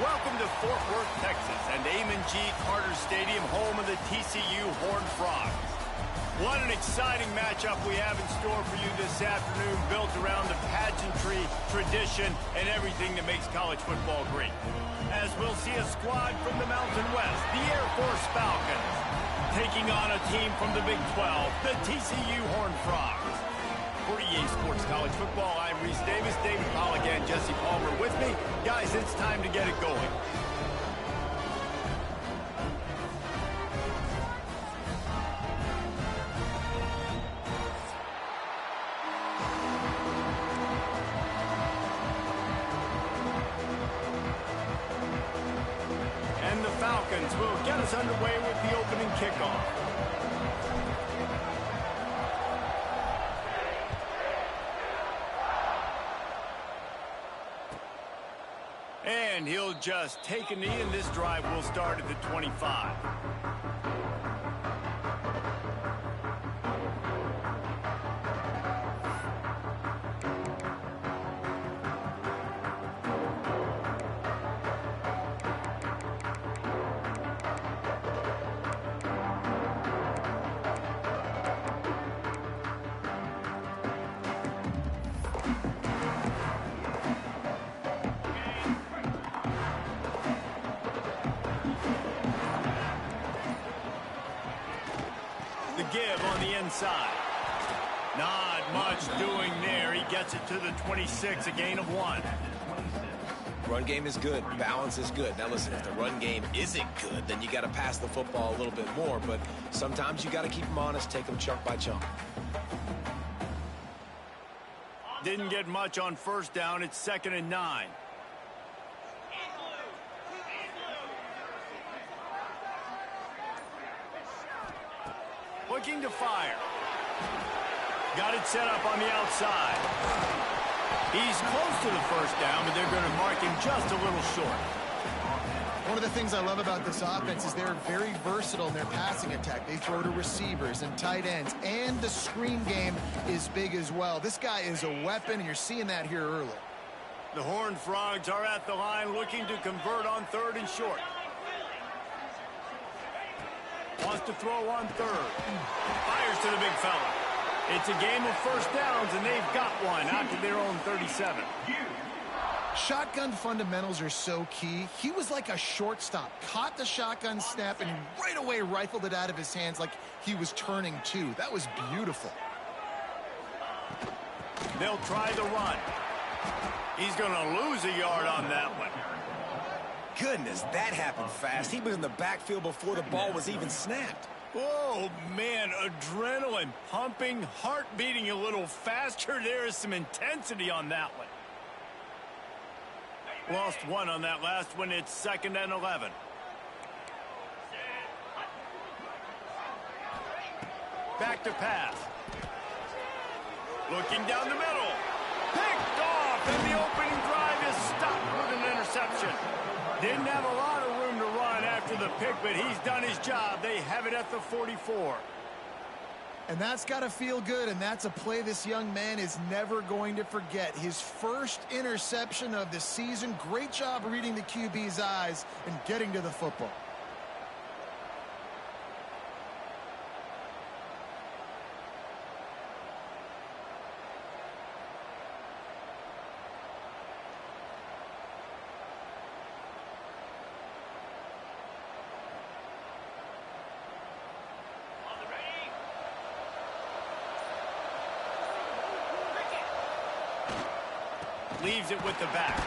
Welcome to Fort Worth, Texas, and Amon G. Carter Stadium, home of the TCU Horned Frogs. What an exciting matchup we have in store for you this afternoon, built around the pageantry, tradition, and everything that makes college football great. As we'll see a squad from the Mountain West, the Air Force Falcons, taking on a team from the Big 12, the TCU Horned Frogs. For EA Sports College Football, I'm Reese Davis, David Pollack, and Jesse Palmer with me. Guys, it's time to get it going. And the Falcons will get us underway with the opening kickoff. And he'll just take a knee, and this drive will start at the 25. The give on the inside. Not much doing there. He gets it to the 26, a gain of 1. Run game is good. Balance is good. Now listen, if the run game isn't good, then you got to pass the football a little bit more. But sometimes you got to keep them honest, take them chunk by chunk. Didn't get much on first down. It's 2nd and 9. Looking to fire. Got it set up on the outside. He's close to the first down, but they're going to mark him just a little short. One of the things I love about this offense is they're very versatile in their passing attack. They throw to receivers and tight ends, and the screen game is big as well. This guy is a weapon, and you're seeing that here early. The Horned Frogs are at the line looking to convert on 3rd and short. Wants to throw on 3rd. Fires to the big fella. It's a game of first downs, and they've got one out to their own 37. Shotgun fundamentals are so key. He was like a shortstop. Caught the shotgun snap and right away rifled it out of his hands like he was turning two. That was beautiful. They'll try the run. He's going to lose a yard on that one. Goodness, that happened fast. He was in the backfield before the ball was even snapped. Oh, man, adrenaline pumping, heart beating a little faster. There is some intensity on that one. Lost one on that last one. It's 2nd and 11. Back to pass. Looking down the middle. Picked off, and the opening drive is stopped with an interception. Didn't have a lot of room to run after the pick, but he's done his job. They have it at the 44. And that's got to feel good, and that's a play this young man is never going to forget. His first interception of the season. Great job reading the QB's eyes and getting to the football. Leaves it with the back.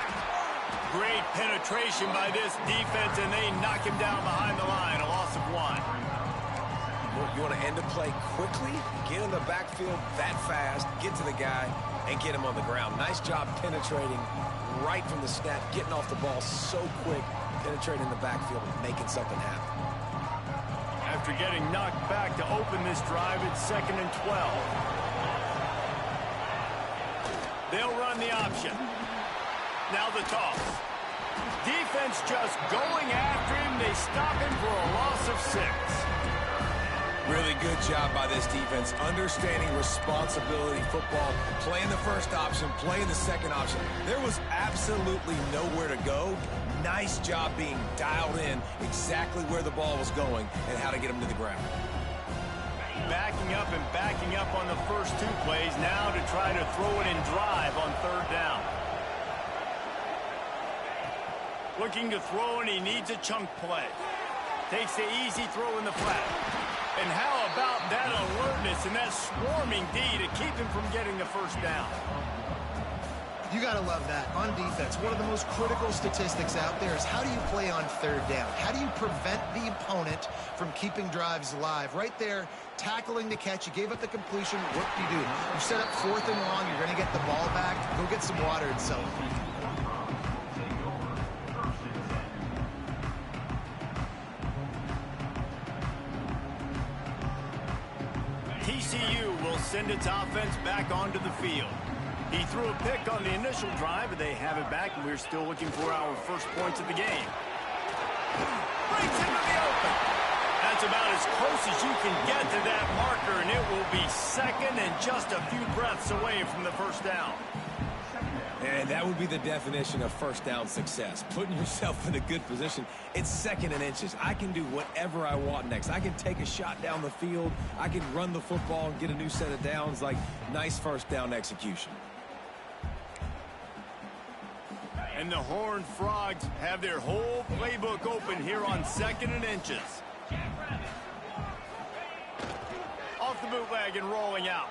Great penetration by this defense, and they knock him down behind the line. A loss of 1. You want to end the play quickly, get in the backfield that fast, get to the guy, and get him on the ground. Nice job penetrating right from the snap, getting off the ball so quick, penetrating the backfield and making something happen. After getting knocked back to open this drive, it's 2nd and 12. They'll run the option. Now the toss. Defense just going after him. They stop him for a loss of 6. Really good job by this defense, understanding responsibility football, playing the first option, playing the second option. There was absolutely nowhere to go, Nice job being dialed in exactly where the ball was going and how to get him to the ground. Backing up and backing up on the first 2 plays now to try to throw it and drive on 3rd down. Looking to throw, and he needs a chunk play. Takes the easy throw in the flat. And how about that alertness and that swarming D to keep him from getting the first down? You got to love that. On defense, one of the most critical statistics out there is how do you play on 3rd down? How do you prevent the opponent from keeping drives alive? Right there, tackling the catch. You gave up the completion. What do? You set up 4th and long. You're going to get the ball back. Go get some water and celebrate. TCU will send its offense back onto the field. He threw a pick on the initial drive, but they have it back, and we're still looking for our first points of the game. Brings him to the open. That's about as close as you can get to that marker, and it will be 2nd and just a few breaths away from the first down. And that would be the definition of first down success. Putting yourself in a good position. It's 2nd and inches. I can do whatever I want next. I can take a shot down the field. I can run the football and get a new set of downs. Like, nice first down execution. And the Horned Frogs have their whole playbook open here on 2nd and inches. Off the bootleg and rolling out.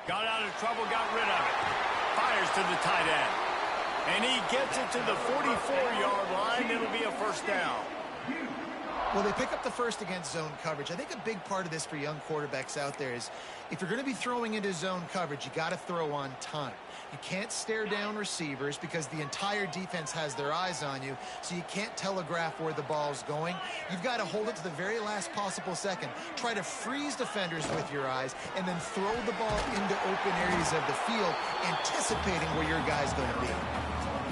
Got out of trouble, got rid of it. Fires to the tight end. And he gets it to the 44-yard line. It'll be a first down. Well, they pick up the first against zone coverage. I think a big part of this for young quarterbacks out there is if you're going to be throwing into zone coverage, you got to throw on time. You can't stare down receivers because the entire defense has their eyes on you, so you can't telegraph where the ball's going. You've got to hold it to the very last possible second. Try to freeze defenders with your eyes and then throw the ball into open areas of the field, anticipating where your guy's going to be.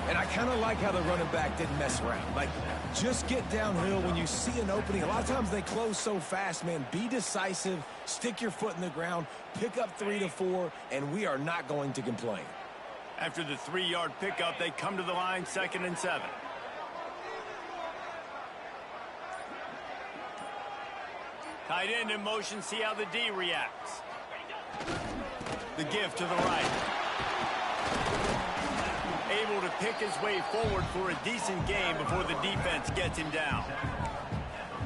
And I kind of like how the running back didn't mess around. Like, just get downhill when you see an opening. A lot of times they close so fast, man. Be decisive, stick your foot in the ground, pick up 3 to 4, and we are not going to complain. After the 3-yard pickup, they come to the line, 2nd and 7. Tight end in motion, see how the D reacts. The give to the right. Able to pick his way forward for a decent game before the defense gets him down.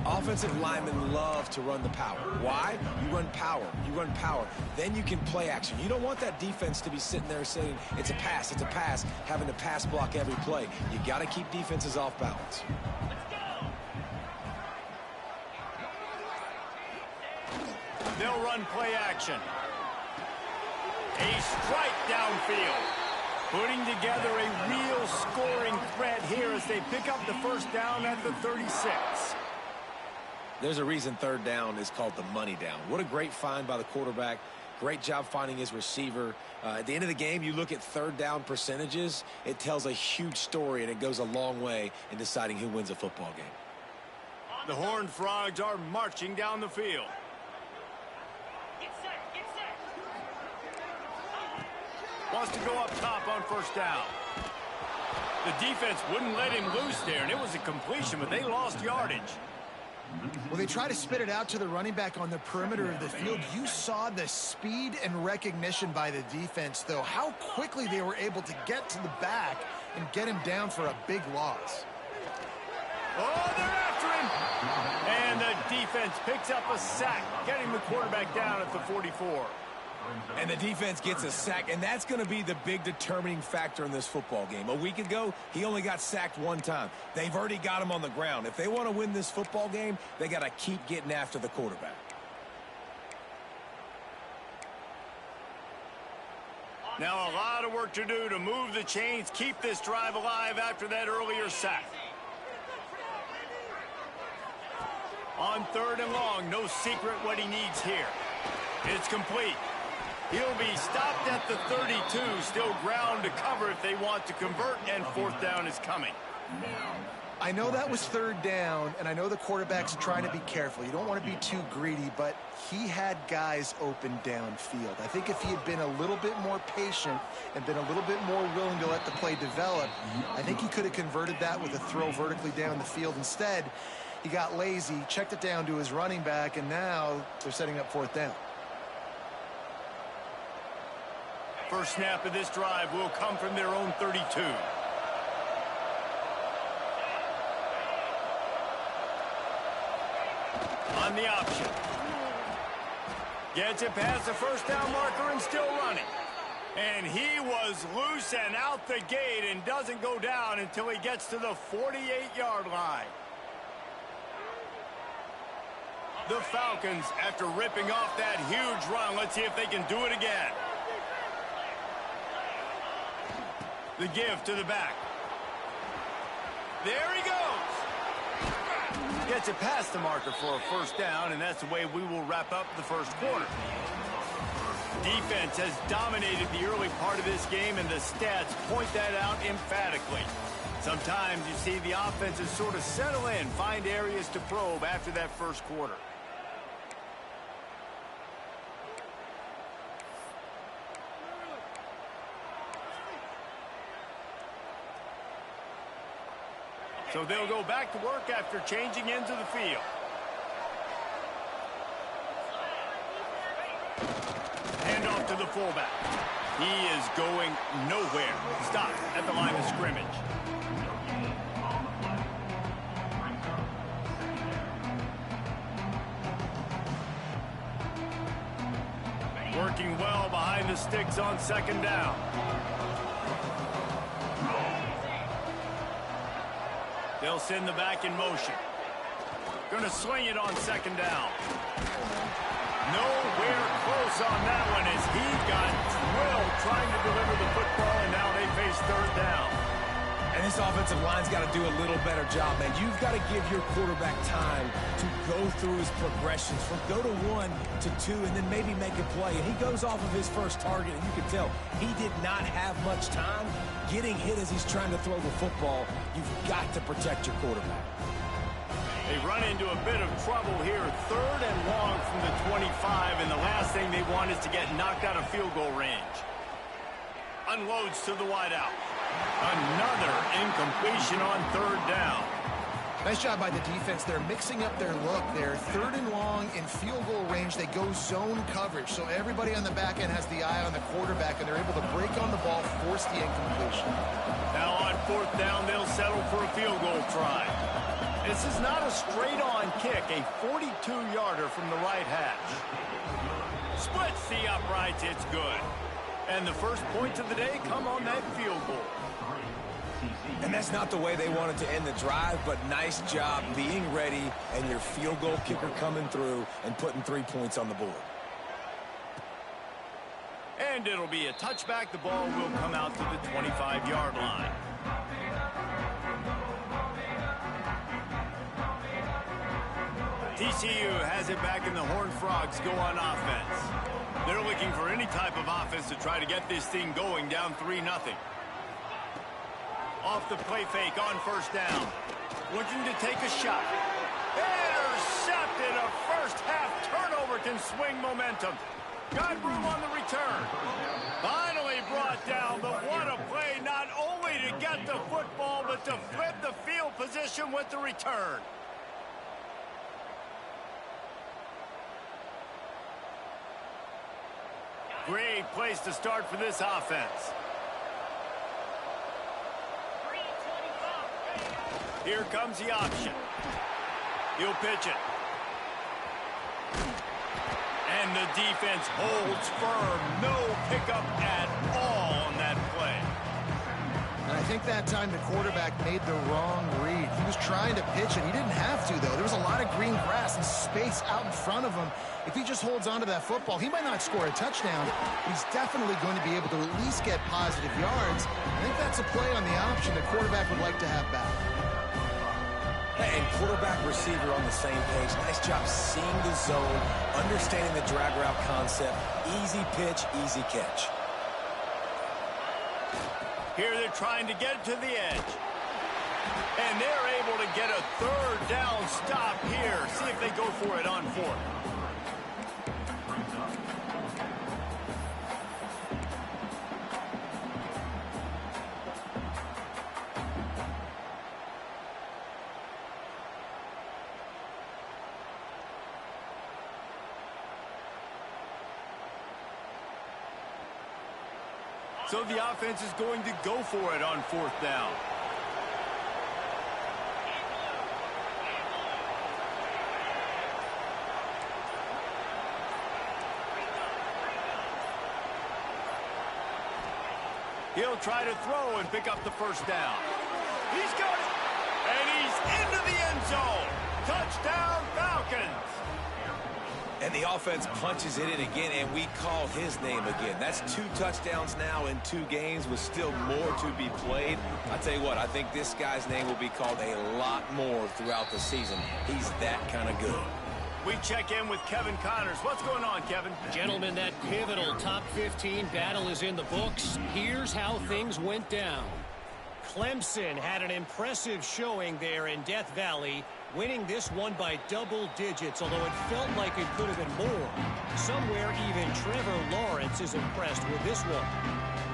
Offensive linemen love to run the power. Why? You run power. You run power. Then you can play action. You don't want that defense to be sitting there saying, it's a pass, having to pass block every play. You got to keep defenses off balance. They'll run play action. A strike downfield. Putting together a real scoring threat here as they pick up the first down at the 36. There's a reason 3rd down is called the money down. What a great find by the quarterback. Great job finding his receiver. At the end of the game, you look at 3rd down percentages. It tells a huge story, and it goes a long way in deciding who wins a football game. The Horned Frogs are marching down the field. Wants to go up top on first down. The defense wouldn't let him loose there, and it was a completion, but they lost yardage. Well, they try to spit it out to the running back on the perimeter of the field. You saw the speed and recognition by the defense, though. How quickly they were able to get to the back and get him down for a big loss. Oh, they're after him. And the defense picks up a sack, getting the quarterback down at the 44. And the defense gets a sack, and that's going to be the big determining factor in this football game. A week ago, he only got sacked 1 time. They've already got him on the ground. If they want to win this football game, they got to keep getting after the quarterback. Now a lot of work to do to move the chains, keep this drive alive after that earlier sack. On 3rd and long, no secret what he needs here. It's complete. He'll be stopped at the 32, still ground to cover if they want to convert, and 4th down is coming. I know that was third down, and I know the quarterback's trying to be careful. You don't want to be too greedy, but he had guys open downfield. I think if he had been a little bit more patient and been a little bit more willing to let the play develop, I think he could have converted that with a throw vertically down the field. Instead, he got lazy, checked it down to his running back, and now they're setting up fourth down. First snap of this drive will come from their own 32. On the option. Gets it past the first down marker and still running. And he was loose and out the gate and doesn't go down until he gets to the 48-yard line. The Falcons, after ripping off that huge run, let's see if they can do it again. The give to the back. There he goes. Gets it past the marker for a first down, and that's the way we will wrap up the first quarter. Defense has dominated the early part of this game, and the stats point that out emphatically. Sometimes you see the offenses sort of settle in, find areas to probe after that first quarter. So they'll go back to work after changing into the field. Hand off to the fullback. He is going nowhere. Stop at the line of scrimmage. Working well behind the sticks on second down. They'll send the back in motion. Going to sling it on second down. Nowhere close on that one as he got drilled trying to deliver the football, and now they face third down. And this offensive line's got to do a little better job, man. You've got to give your quarterback time to go through his progressions from go to 1 to 2 and then maybe make a play. And he goes off of his first target, and you can tell he did not have much time getting hit as he's trying to throw the football. You've got to protect your quarterback. They run into a bit of trouble here. Third and long from the 25, and the last thing they want is to get knocked out of field goal range. Unloads to the wideout. Another incompletion on third down. Nice job by the defense. They're mixing up their look. They're third and long in field goal range. They go zone coverage, so everybody on the back end has the eye on the quarterback, and they're able to break on the ball, force the incompletion. Now on fourth down, they'll settle for a field goal try. This is not a straight-on kick, a 42-yarder from the right hash. Splits the uprights, it's good. And the first points of the day come on that field goal. And that's not the way they wanted to end the drive, but nice job being ready and your field goal kicker coming through and putting 3 points on the board. And it'll be a touchback. The ball will come out to the 25-yard line. TCU has it back, and the Horned Frogs go on offense. They're looking for any type of offense to try to get this thing going, down 3-0. Off the play fake on first down. Looking to take a shot. Intercepted. A first-half turnover can swing momentum. Got room on the return. Finally brought down, but what a play, not only to get the football, but to flip the field position with the return. Great place to start for this offense. Here comes the option. He'll pitch it. And the defense holds firm. No pickup at all on that play. And I think that time the quarterback made the wrong read. He was trying to pitch it. He didn't have to, though. There was a lot of green grass and space out in front of him. If he just holds on to that football, he might not score a touchdown, but he's definitely going to be able to at least get positive yards. I think that's a play on the option the quarterback would like to have back. And quarterback receiver on the same page. Nice job seeing the zone, understanding the drag route concept. Easy pitch, easy catch. Here they're trying to get to the edge. And they're able to get a third down stop here. See if they go for it on fourth. So the offense is going to go for it on fourth down. He'll try to throw and pick up the first down. He's got it. And he's into the end zone. Touchdown, Falcons. And the offense punches it in again, and we call his name again. That's 2 touchdowns now in 2 games with still more to be played. I tell you what, I think this guy's name will be called a lot more throughout the season. He's that kind of good. We check in with Kevin Connors. What's going on, Kevin? Gentlemen, that pivotal top 15 battle is in the books. Here's how things went down. Clemson had an impressive showing there in Death Valley, winning this one by double digits, although it felt like it could have been more. Somewhere even Trevor Lawrence is impressed with this one.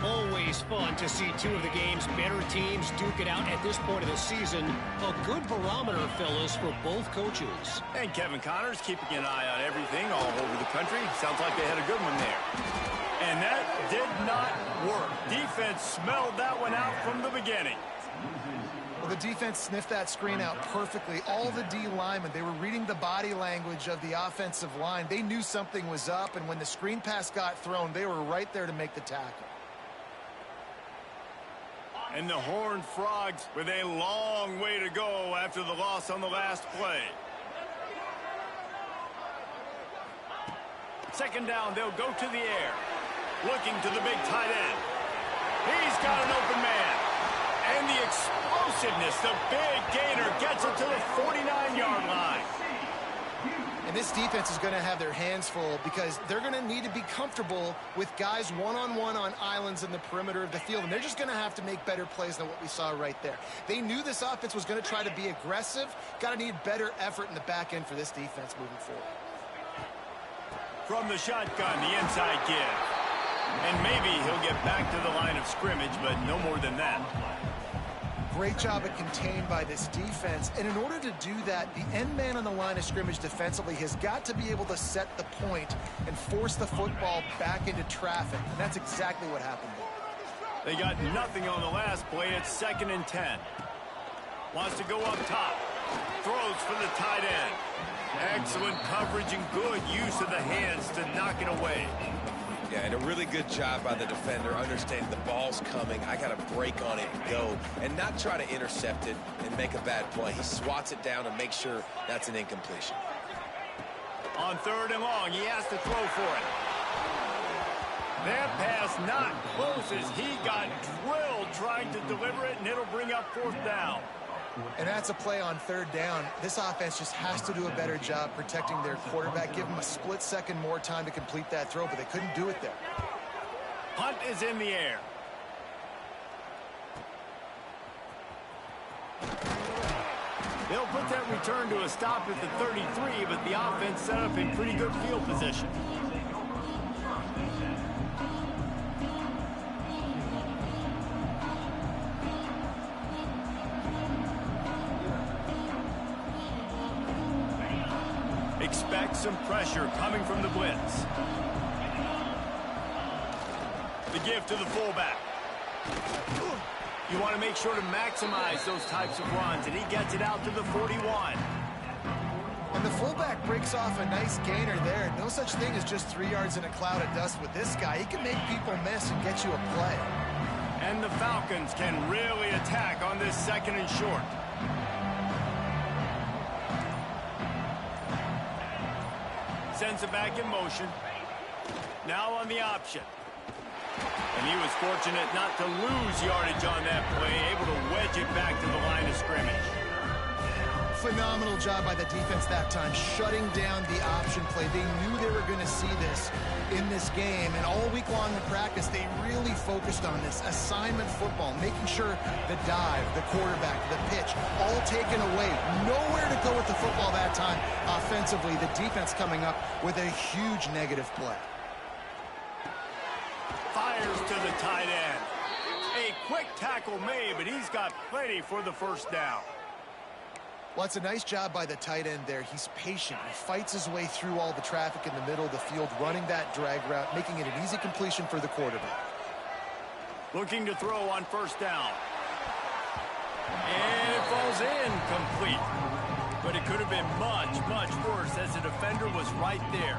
Always fun to see 2 of the game's better teams duke it out at this point of the season. A good barometer, fellas, for both coaches. And Kevin Connors keeping an eye on everything all over the country. Sounds like they had a good one there. And that did not work. Defense smelled that one out from the beginning. Well, the defense sniffed that screen out perfectly. All the D linemen, they were reading the body language of the offensive line. They knew something was up, and when the screen pass got thrown, they were right there to make the tackle. And the Horned Frogs with a long way to go after the loss on the last play. Second down, they'll go to the air. Looking to the big tight end. He's got an open man. And the explosiveness, the big gainer gets it to the 49-yard line. And this defense is going to have their hands full because they're going to need to be comfortable with guys one-on-one on islands in the perimeter of the field. And they're just going to have to make better plays than what we saw right there. They knew this offense was going to try to be aggressive. Got to need better effort in the back end for this defense moving forward. From the shotgun, the inside give. And maybe he'll get back to the line of scrimmage, but no more than that. Great job at contained by this defense. And in order to do that, the end man on the line of scrimmage defensively has got to be able to set the point and force the football back into traffic. And that's exactly what happened there. They got nothing on the last play. It's 2nd and 10. Wants to go up top. Throws for the tight end. Excellent coverage and good use of the hands to knock it away. Yeah, and a really good job by the defender understanding the ball's coming. I got to break on it and go and not try to intercept it and make a bad play. He swats it down and makes sure that's an incompletion. On 3rd and long, he has to throw for it. That pass not close as he got drilled trying to deliver it, and it'll bring up 4th down. And that's a play on 3rd down. This offense just has to do a better job protecting their quarterback. Give them a split second more time to complete that throw, but they couldn't do it there. Punt is in the air. They'll put that return to a stop at the 33, but the offense set up in pretty good field position. Expect some pressure coming from the blitz. The give to the fullback. You want to make sure to maximize those types of runs, and he gets it out to the 41. And the fullback breaks off a nice gainer there. No such thing as just 3 yards in a cloud of dust with this guy. He can make people miss and get you a play. And the Falcons can really attack on this 2nd and short. Sends it back in motion. Now on the option. And he was fortunate not to lose yardage on that play, able to wedge it back to the line of scrimmage. Phenomenal job by the defense that time, shutting down the option play. They knew they were going to see this in this game, and all week long in practice, they really focused on this assignment football, making sure the dive, the quarterback, the pitch, all taken away. Nowhere to go with the football that time offensively. The defense coming up with a huge negative play. Fires to the tight end. A quick tackle made, but he's got plenty for the first down. Well, it's a nice job by the tight end there. He's patient. He fights his way through all the traffic in the middle of the field, running that drag route, making it an easy completion for the quarterback. Looking to throw on first down. And it falls incomplete. But it could have been much, much worse as the defender was right there.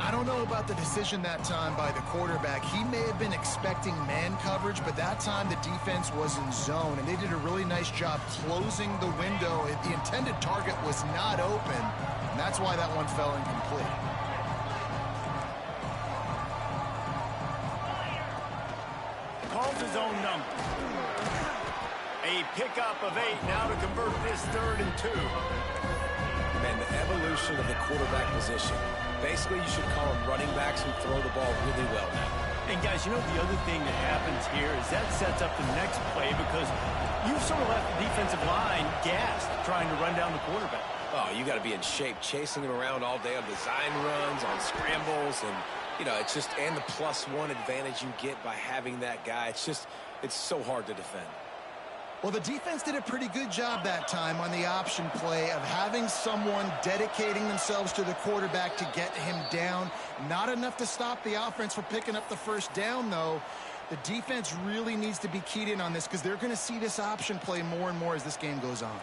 I don't know about the decision that time by the quarterback. He may have been expecting man coverage, but that time the defense was in zone, and they did a really nice job closing the window. The intended target was not open, and that's why that one fell incomplete. Calls his own number. A pickup of 8 now to convert this 3rd and 2. Man, the evolution of the quarterback position. Basically, you should call them running backs who throw the ball really well now. And guys, you know the other thing that happens here is that sets up the next play because you've sort of left the defensive line gassed trying to run down the quarterback. Oh, you got to be in shape, chasing him around all day on design runs, on scrambles, and you know it's just and the +1 advantage you get by having that guy. It's so hard to defend. Well, the defense did a pretty good job that time on the option play of having someone dedicating themselves to the quarterback to get him down. Not enough to stop the offense from picking up the first down, though. The defense really needs to be keyed in on this because they're going to see this option play more and more as this game goes on.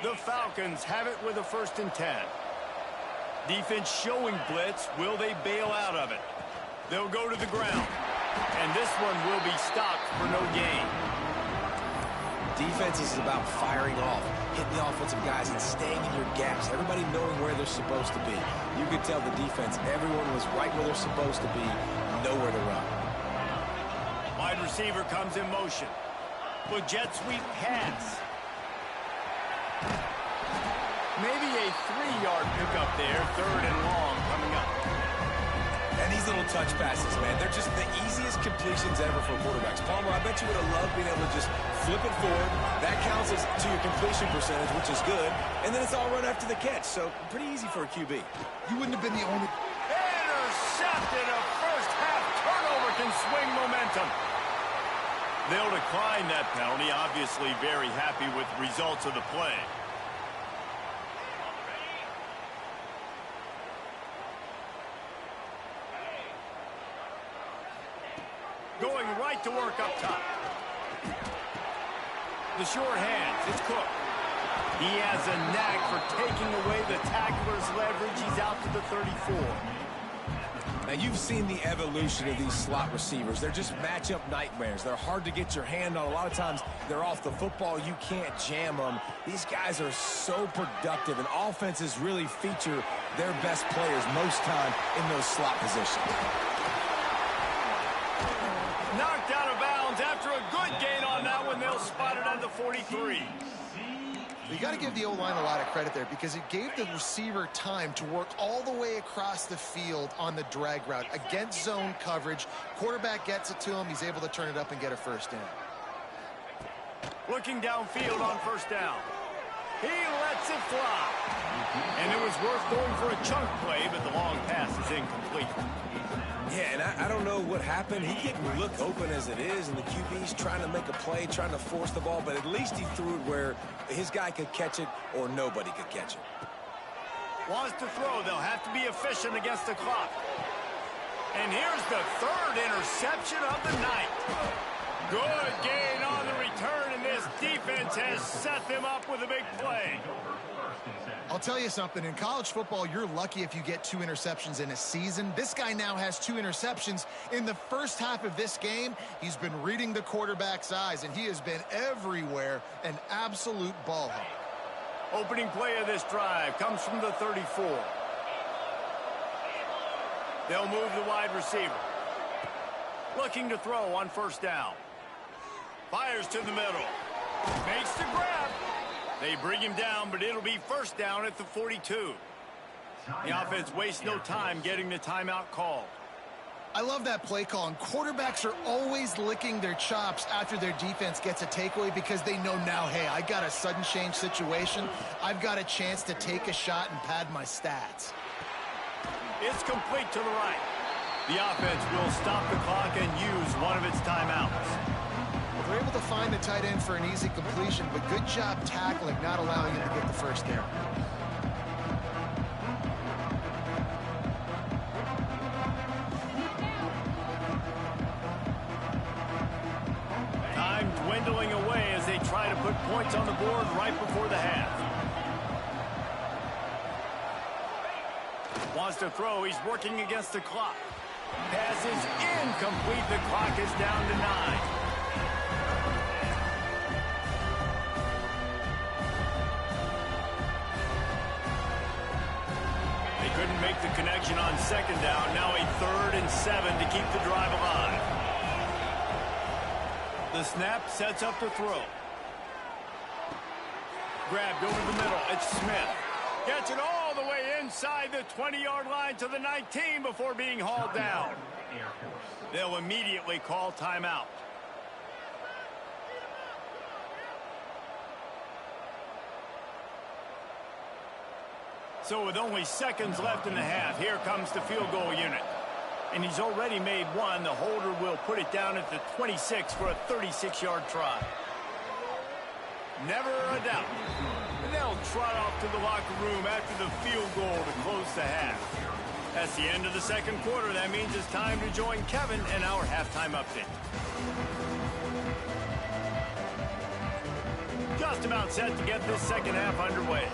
The Falcons have it with a 1st and 10. Defense showing blitz. Will they bail out of it? They'll go to the ground. And this one will be stopped for no gain. Defense is about firing off, hitting the offensive guys, and staying in your gaps. Everybody knowing where they're supposed to be. You could tell the defense, everyone was right where they're supposed to be, nowhere to run. Wide receiver comes in motion. With jet sweep pass. Maybe a 3-yard pickup there, 3rd and long coming up. And these little touch passes, man, they're just the easiest completions ever for quarterbacks. Palmer, I bet you would have loved being able to just flip it forward. That counts as to your completion percentage, which is good. And then it's all run after the catch, so pretty easy for a QB. You wouldn't have been the only... Intercepted. A first-half turnover can swing momentum. They'll decline that penalty. Obviously very happy with the results of the play. Going right to work up top. The short hands, it's Cook. He has a knack for taking away the tackler's leverage. He's out to the 34. Now, you've seen the evolution of these slot receivers. They're just matchup nightmares. They're hard to get your hand on. A lot of times, they're off the football. You can't jam them. These guys are so productive, and offenses really feature their best players most time in those slot positions. Knocked out of bounds after a good gain on that one. They'll spot it at the 43. You got to give the O-line a lot of credit there because it gave the receiver time to work all the way across the field on the drag route against zone coverage. Quarterback gets it to him. He's able to turn it up and get a first down. Looking downfield on first down. He lets it fly. And it was worth going for a chunk play, but the long pass is incomplete. Yeah, and I don't know what happened. He didn't look open as it is, and the QB's trying to make a play, trying to force the ball, but at least he threw it where his guy could catch it or nobody could catch it. Wants to throw. They'll have to be efficient against the clock. And here's the 3rd interception of the night. Good gain on the return, and this defense has set them up with a big play. I'll tell you something. In college football, you're lucky if you get 2 interceptions in a season. This guy now has 2 interceptions. In the first half of this game, he's been reading the quarterback's eyes, and he has been everywhere, an absolute ball hawk. Opening play of this drive comes from the 34. They'll move the wide receiver. Looking to throw on first down. Fires to the middle. Makes the grab. They bring him down, but it'll be first down at the 42. The offense wastes no time getting the timeout called. I love that play call, and quarterbacks are always licking their chops after their defense gets a takeaway because they know now, hey, I got a sudden change situation. I've got a chance to take a shot and pad my stats. It's complete to the right. The offense will stop the clock and use one of its timeouts. Well, they're able to find the tight end for an easy completion, but good job tackling, not allowing him to get the first down. Time dwindling away as they try to put points on the board right before the half. Wants to throw. He's working against the clock. Pass is incomplete. The clock is down to 9. They couldn't make the connection on second down. Now a 3rd and 7 to keep the drive alive. The snap sets up the throw. Grabbed over the middle. It's Smith. Gets it all the way inside the 20-yard line to the 19 before being hauled down. They'll immediately call timeout. So with only seconds left in the half, here comes the field goal unit. And he's already made one. The holder will put it down at the 26 for a 36-yard try. Never a doubt. And they'll trot off to the locker room after the field goal to close the half. That's the end of the second quarter. That means it's time to join Kevin in our halftime update. Just about set to get this second half underway.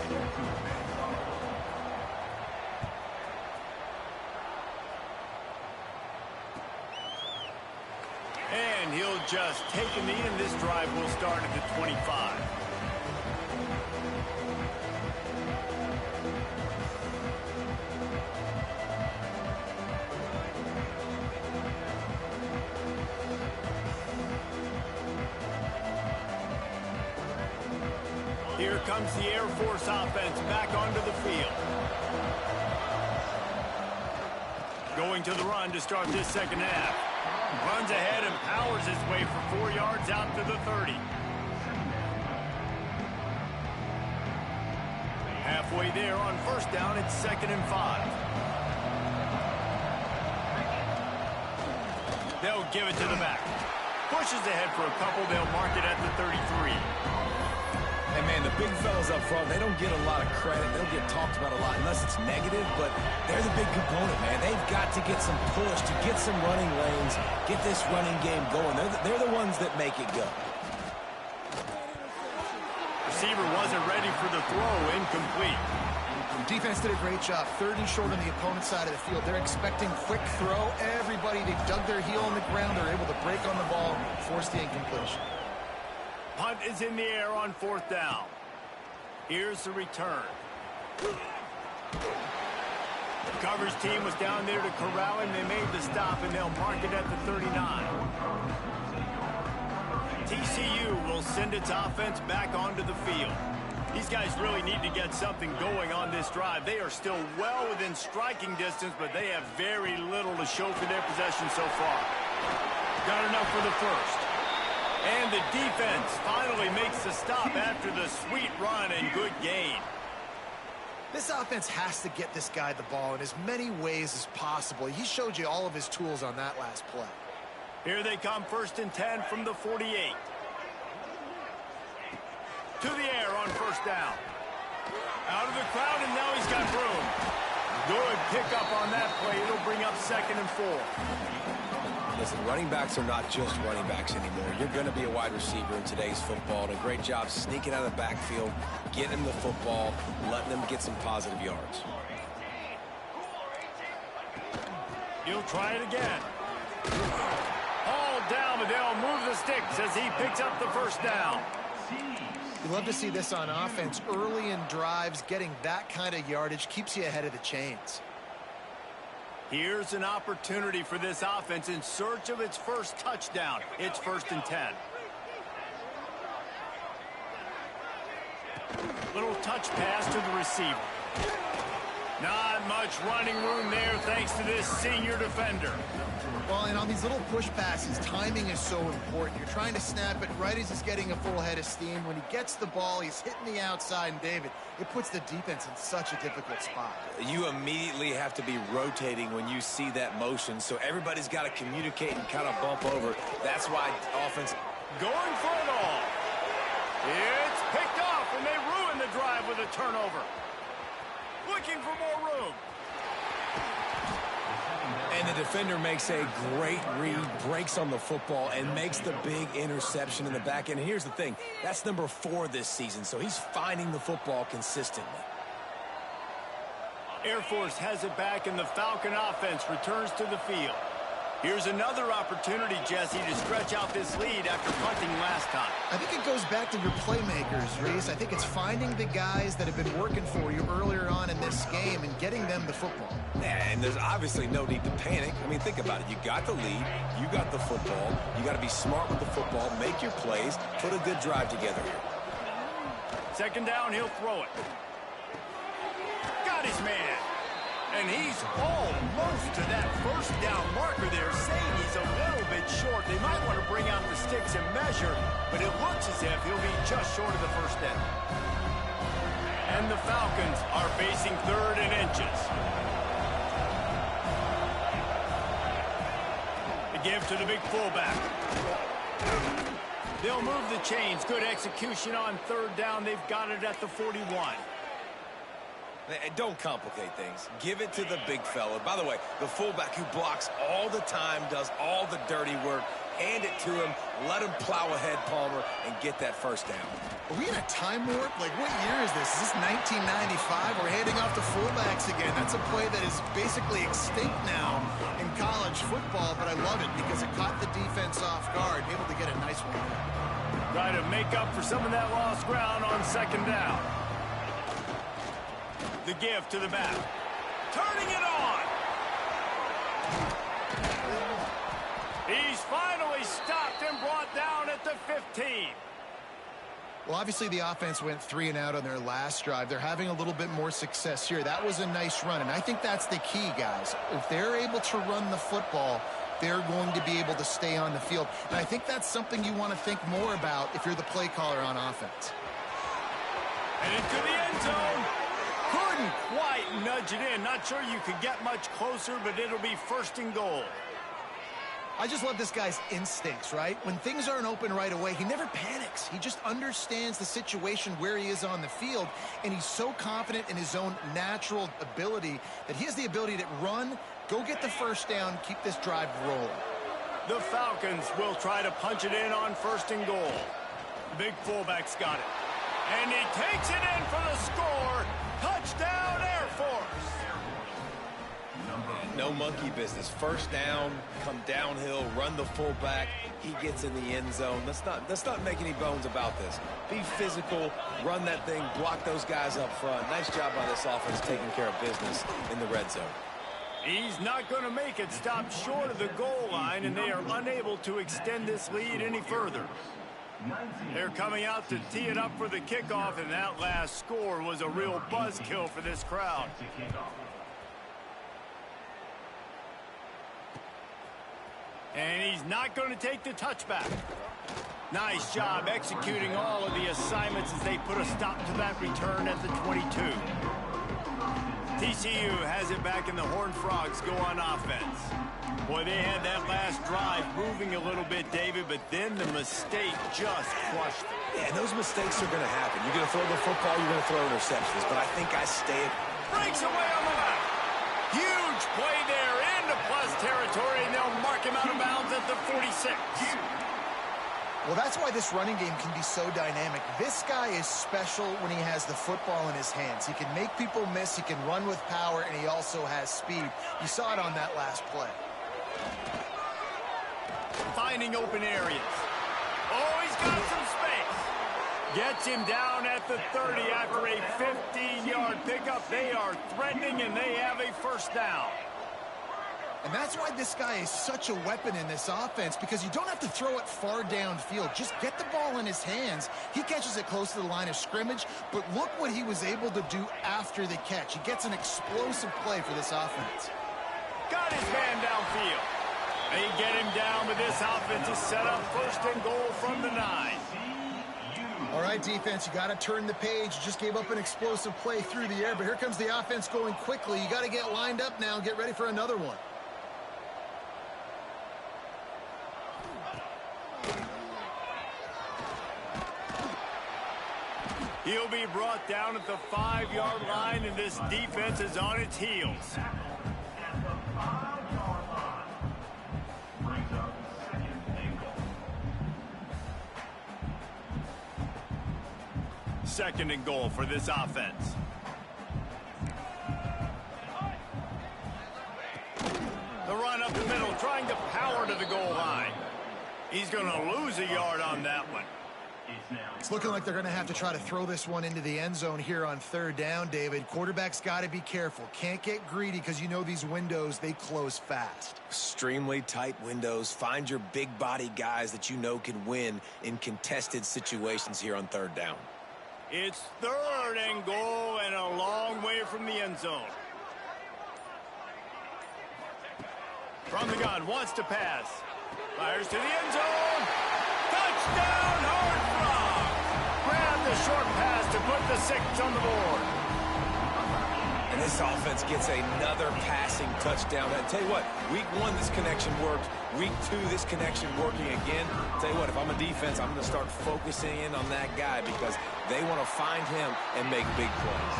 And he'll just take a knee, and this drive will start at the 25. Here comes the Air Force offense back onto the field. Going to the run to start this second half. Runs ahead and powers his way for 4 yards out to the 30. Halfway there on first down, it's 2nd and 5. They'll give it to the back. Pushes ahead for a couple. They'll mark it at the 33. And, man, the big fellas up front, they don't get a lot of credit. They don't get talked about a lot unless it's negative, but they're the big component, man. They've got to get some push, to get some running lanes, get this running game going. They're the ones that make it go. Receiver wasn't ready for the throw. Incomplete. Defense did a great job. 30 short on the opponent's side of the field. They're expecting quick throw. Everybody, they dug their heel on the ground. They're able to break on the ball, force the incompletion. Punt is in the air on 4th down. Here's the return. The coverage team was down there to corral him. They made the stop, and they'll mark it at the 39. TCU will send its offense back onto the field. These guys really need to get something going on this drive. They are still well within striking distance, but they have very little to show for their possession so far. Got enough for the first. And the defense finally makes the stop after the sweet run and good gain. This offense has to get this guy the ball in as many ways as possible. He showed you all of his tools on that last play. Here they come, 1st and 10 from the 48. To the air on first down. Out of the crowd, and now he's got room. Good pickup on that play. It'll bring up 2nd and 4. Listen, running backs are not just running backs anymore. You're going to be a wide receiver in today's football. And a great job sneaking out of the backfield, getting them the football, letting them get some positive yards. He'll try it again. All down, but they'll move the sticks as he picks up the first down. You love to see this on offense. Early in drives, getting that kind of yardage keeps you ahead of the chains. Here's an opportunity for this offense in search of its first touchdown. It's 1st and 10. Little touch pass to the receiver. Not much running room there thanks to this senior defender. Well, and on these little push passes, timing is so important. You're trying to snap it right as he's getting a full head of steam. When he gets the ball, he's hitting the outside, and David, it puts the defense in such a difficult spot. You immediately have to be rotating when you see that motion, so everybody's got to communicate and kind of bump over. That's why offense... Going for it all. It's picked off, and they ruin the drive with a turnover. Looking for more room. And the defender makes a great read, breaks on the football, and makes the big interception in the back end. And here's the thing, that's number 4 this season, so he's finding the football consistently. Air Force has it back, and the Falcon offense returns to the field. Here's another opportunity, Jesse, to stretch out this lead after punting last time. I think it goes back to your playmakers, Reese. I think it's finding the guys that have been working for you earlier on in this game and getting them the football. And there's obviously no need to panic. I mean, think about it. You got the lead. You got the football. You got to be smart with the football. Make your plays. Put a good drive together here. Second down, he'll throw it. Got his man. And he's almost to that first down marker there, saying he's a little bit short. They might want to bring out the sticks and measure, but it looks as if he'll be just short of the first down. And the Falcons are facing 3rd and inches. The give to the big fullback. They'll move the chains. Good execution on 3rd down. They've got it at the 41. Don't complicate things. Give it to the big fella. By the way, the fullback who blocks all the time, does all the dirty work. Hand it to him. Let him plow ahead, Palmer, and get that first down. Are we in a time warp? Like, what year is this? Is this 1995? We're handing off to fullbacks again. That's a play that is basically extinct now in college football, but I love it because it caught the defense off guard, able to get a nice one. Try to make up for some of that lost ground on 2nd down. The give to the back. Turning it on. He's finally stopped and brought down at the 15. Well, obviously the offense went 3 and out on their last drive. They're having a little bit more success here. That was a nice run, and I think that's the key, guys. If they're able to run the football, they're going to be able to stay on the field. And I think that's something you want to think more about if you're the play caller on offense. And into the end zone. Couldn't quite nudge it in. Not sure you could get much closer, but it'll be 1st and goal. I just love this guy's instincts, right? When things aren't open right away, he never panics. He just understands the situation where he is on the field, and he's so confident in his own natural ability that he has the ability to run, go get the first down, keep this drive rolling. The Falcons will try to punch it in on 1st and goal. Big fullback's got it. And he takes it in for the score. Touchdown, Air Force. No monkey business. First down, come downhill, run the fullback. He gets in the end zone. Let's not make any bones about this. Be physical, run that thing, block those guys up front. Nice job by this offense taking care of business in the red zone. He's not going to make it. Stop short of the goal line, and they are unable to extend this lead any further. They're coming out to tee it up for the kickoff, and that last score was a real buzzkill for this crowd. And he's not going to take the touchback. Nice job executing all of the assignments as they put a stop to that return at the 22. TCU has it back, and the Horned Frogs go on offense. Boy, they had that last drive moving a little bit, David, but then the mistake just crushed them. Yeah, and those mistakes are going to happen. You're going to throw the football, you're going to throw interceptions, but I think I stay it. Breaks away on the left. Huge play there into plus territory, and they'll mark him out of bounds at the 46. Well, that's why this running game can be so dynamic. This guy is special when he has the football in his hands. He can make people miss, he can run with power, and he also has speed. You saw it on that last play. Finding open areas. Oh, he's got some space. Gets him down at the 30 after a 15-yard pickup. They are threatening, and they have a first down. And that's why this guy is such a weapon in this offense, because you don't have to throw it far downfield. Just get the ball in his hands. He catches it close to the line of scrimmage, but look what he was able to do after the catch. He gets an explosive play for this offense. Got his man downfield. They get him down, but this offense is set up first and goal from the 9. All right, defense, you got to turn the page. You just gave up an explosive play through the air, but here comes the offense going quickly. You got to get lined up now and get ready for another one. He'll be brought down at the 5-yard line, and this defense is on its heels. Second and goal for this offense. The run up the middle, trying to power to the goal line. He's going to lose a yard on that one. It's looking like they're going to have to try to throw this one into the end zone here on third down, David. Quarterback's got to be careful. Can't get greedy because you know these windows, they close fast. Extremely tight windows. Find your big body guys that you know can win in contested situations here on third down. It's third and goal and a long way from the end zone. From the gun, wants to pass. Fires to the end zone. Touchdown, Horned Frogs! Grab the short pass to put the 6 on the board. And this offense gets another passing touchdown. I tell you what, week 1 this connection worked. Week 2 this connection working again. I tell you what, if I'm a defense, I'm going to start focusing in on that guy because they want to find him and make big plays.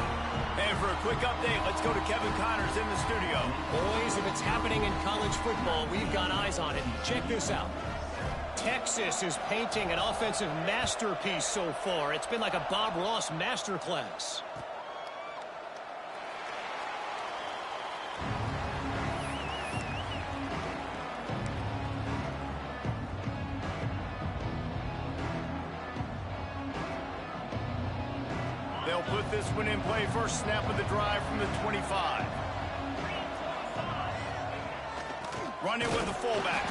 And for a quick update, let's go to Kevin Connors in the studio. Boys, if it's happening in college football, we've got eyes on it. Check this out. Texas is painting an offensive masterpiece so far. It's been like a Bob Ross masterclass. They'll put this one in play. First snap of the drive from the 25. Running with the fullback.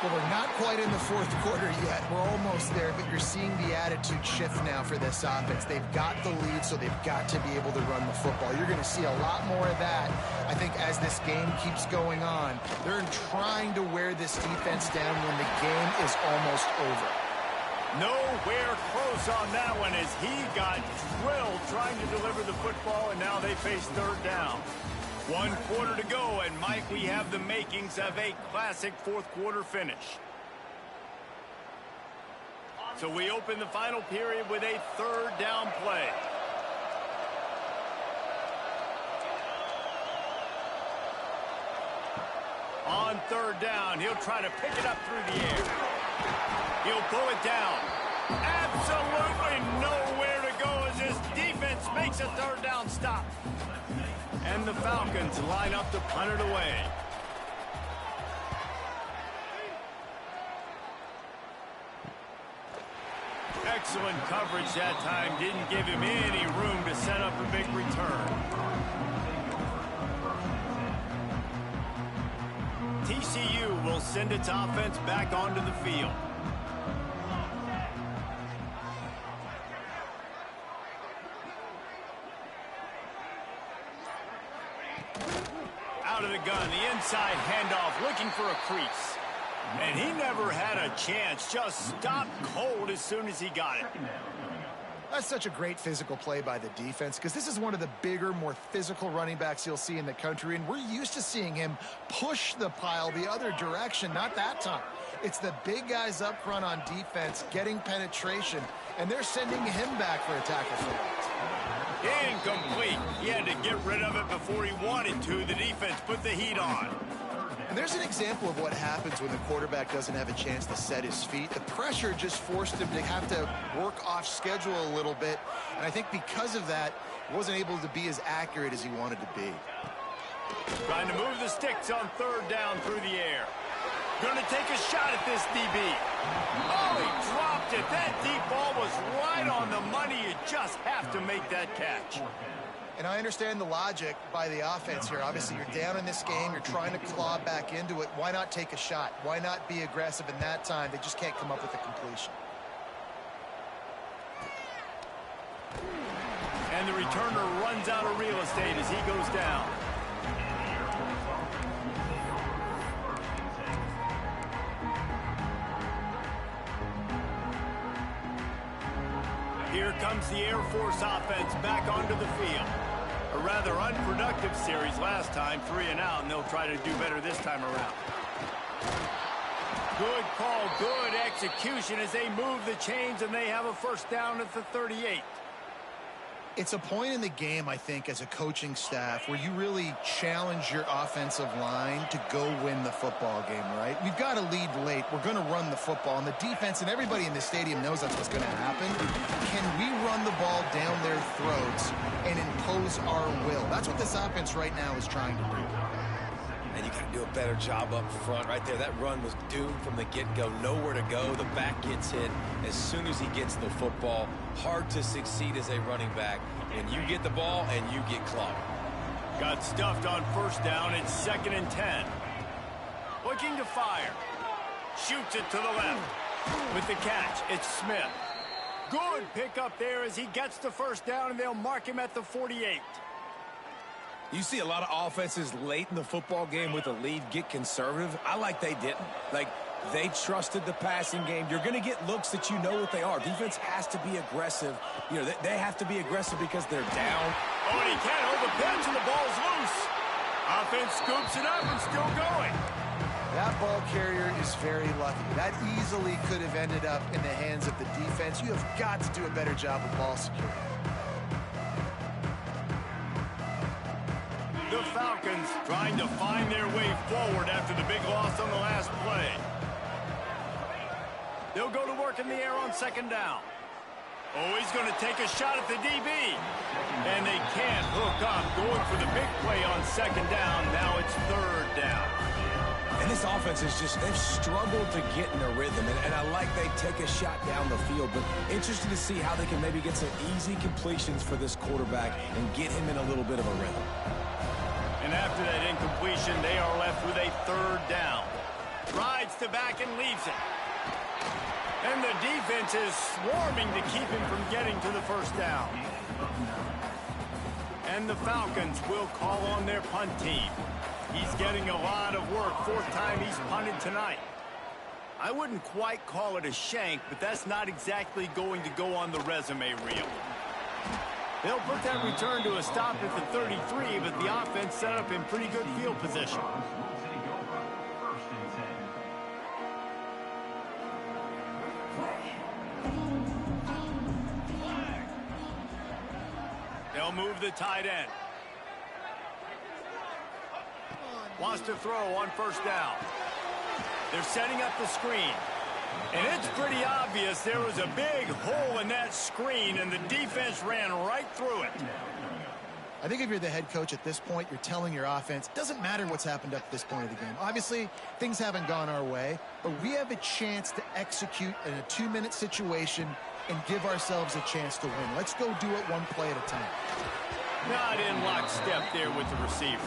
Well, we're not quite in the fourth quarter yet. We're almost there, but you're seeing the attitude shift now for this offense. They've got the lead, so they've got to be able to run the football. You're going to see a lot more of that, I think, as this game keeps going on. They're trying to wear this defense down when the game is almost over. Nowhere close on that one as he got drilled trying to deliver the football, and now they face third down. 1 quarter to go, and Mike, we have the makings of a classic fourth quarter finish. So we open the final period with a third down play. On third down, he'll try to pick it up through the air. He'll pull it down. Absolutely nowhere to go as his defense makes a third down stop. And the Falcons line up to punt it away. Excellent coverage that time. Didn't give him any room to set up a big return. TCU will send its offense back onto the field. Out of the gun, the inside handoff, looking for a crease. And he never had a chance, just stopped cold as soon as he got it. That's such a great physical play by the defense because this is one of the bigger, more physical running backs you'll see in the country, and we're used to seeing him push the pile the other direction. Not that time. It's the big guys up front on defense getting penetration, and they're sending him back for a tackle for that. Incomplete. He had to get rid of it before he wanted to. The defense put the heat on. And there's an example of what happens when the quarterback doesn't have a chance to set his feet. The pressure just forced him to have to work off schedule a little bit. And I think because of that, he wasn't able to be as accurate as he wanted to be. Trying to move the sticks on third down through the air. Going to take a shot at this DB. Oh, he dropped it. That deep ball was right on the money. You just have to make that catch. And I understand the logic by the offense here. Obviously, you're down in this game. You're trying to claw back into it. Why not take a shot? Why not be aggressive in that time? They just can't come up with a completion. And the returner runs out of real estate as he goes down. Here comes the Air Force offense back onto the field. A rather unproductive series last time, 3 and out, and they'll try to do better this time around. Good call, good execution as they move the chains, and they have a first down at the 38. It's a point in the game, I think, as a coaching staff where you really challenge your offensive line to go win the football game, right? We've got to lead late. We're going to run the football. And the defense and everybody in the stadium knows that's what's going to happen. Can we run the ball down their throats and impose our will? That's what this offense right now is trying to do. And you got to do a better job up front right there. That run was doomed from the get-go. Nowhere to go. The back gets hit as soon as he gets the football. Hard to succeed as a running back when you get the ball and you get clogged. Got stuffed on first down. It's 2nd and 10. Looking to fire. Shoots it to the left. With the catch, it's Smith. Good pickup there as he gets the first down, and they'll mark him at the 48. You see a lot of offenses late in the football game with a lead get conservative. I like they didn't. Like, they trusted the passing game. You're going to get looks that you know what they are. Defense has to be aggressive. You know, they have to be aggressive because they're down. Oh, and he can't hold the pitch, and the ball's loose. Offense scoops it up and still going. That ball carrier is very lucky. That easily could have ended up in the hands of the defense. You have got to do a better job of ball security. The Falcons trying to find their way forward after the big loss on the last play. They'll go to work in the air on 2nd down. Oh, he's going to take a shot at the DB. And they can't hook up. Going for the big play on 2nd down. Now it's 3rd down. And this offense is just, they've struggled to get in a rhythm. And I like they take a shot down the field. But interested to see how they can maybe get some easy completions for this quarterback and get him in a little bit of a rhythm. And after that incompletion, they are left with a 3rd down. Rides to back and leaves it. And the defense is swarming to keep him from getting to the first down. And the Falcons will call on their punt team. He's getting a lot of work. 4th time he's punted tonight. I wouldn't quite call it a shank, but that's not exactly going to go on the resume reel. They'll put that return to a stop at the 33, but the offense set up in pretty good field position. They'll move the tight end. Wants to throw on 1st down. They're setting up the screen. And it's pretty obvious there was a big hole in that screen, and the defense ran right through it. I think if you're the head coach at this point, you're telling your offense, doesn't matter what's happened up to this point of the game. Obviously, things haven't gone our way, but we have a chance to execute in a 2-minute situation and give ourselves a chance to win. Let's go do it one play at a time. Not in lockstep there with the receiver.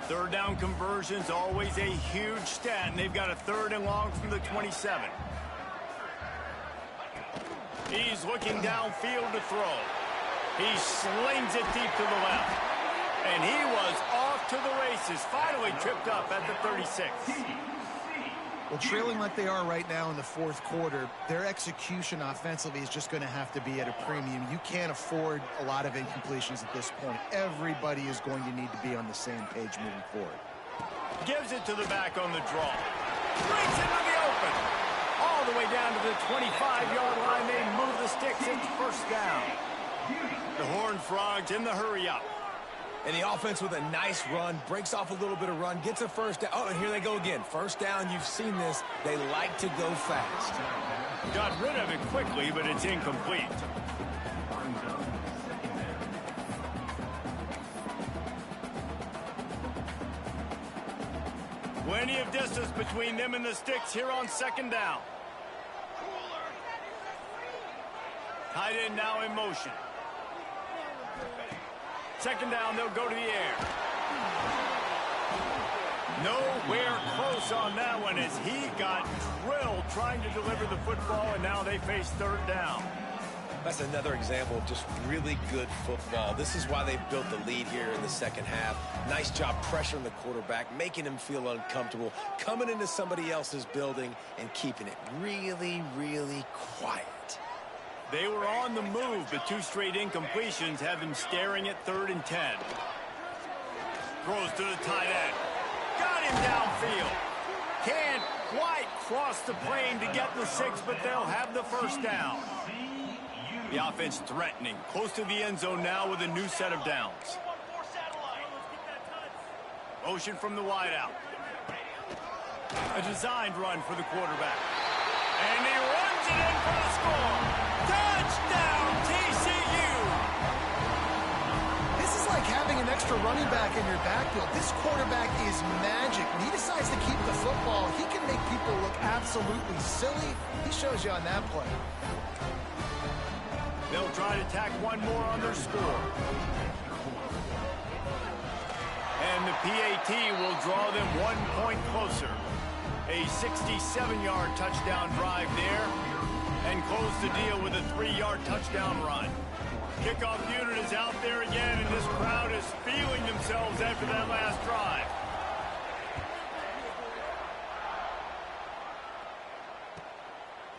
Third down conversions, always a huge stat, and they've got a 3rd and long from the 27. He's looking downfield to throw. He slings it deep to the left. And he was off to the races, finally tripped up at the 36. Well, trailing like they are right now in the 4th quarter, their execution offensively is just going to have to be at a premium. You can't afford a lot of incompletions at this point. Everybody is going to need to be on the same page moving forward. Gives it to the back on the draw. Brings it into the open. All the way down to the 25-yard line. They move the sticks. It's 1st down. The Horned Frogs in the hurry-up. And the offense with a nice run, breaks off a little bit of run, gets a 1st down. Oh, and here they go again. 1st down, you've seen this. They like to go fast. Got rid of it quickly, but it's incomplete. Plenty of distance between them and the sticks here on 2nd down. Tight end now in motion. Second down, they'll go to the air. Nowhere close on that one as he got drilled trying to deliver the football, and now they face third down. That's another example of just really good football. This is why they've built the lead here in the second half. Nice job pressuring the quarterback, making him feel uncomfortable, coming into somebody else's building and keeping it really, really quiet. They were on the move, but 2 straight incompletions have them staring at 3rd and 10. Throws to the tight end. Got him downfield. Can't quite cross the plane to get the 6, but they'll have the first down. The offense threatening, close to the end zone now with a new set of downs. Motion from the wideout. A designed run for the quarterback. And he runs it in for the score. Touchdown, TCU! This is like having an extra running back in your backfield. This quarterback is magic. When he decides to keep the football, he can make people look absolutely silly. He shows you on that play. They'll try to tack one more on their score. And the PAT will draw them 1 point closer. A 67-yard touchdown drive there. And close the deal with a 3-yard touchdown run. Kickoff unit is out there again, and this crowd is feeling themselves after that last drive.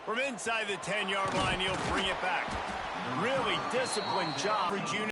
From inside the 10-yard line, he'll bring it back. Really disciplined job for Junior.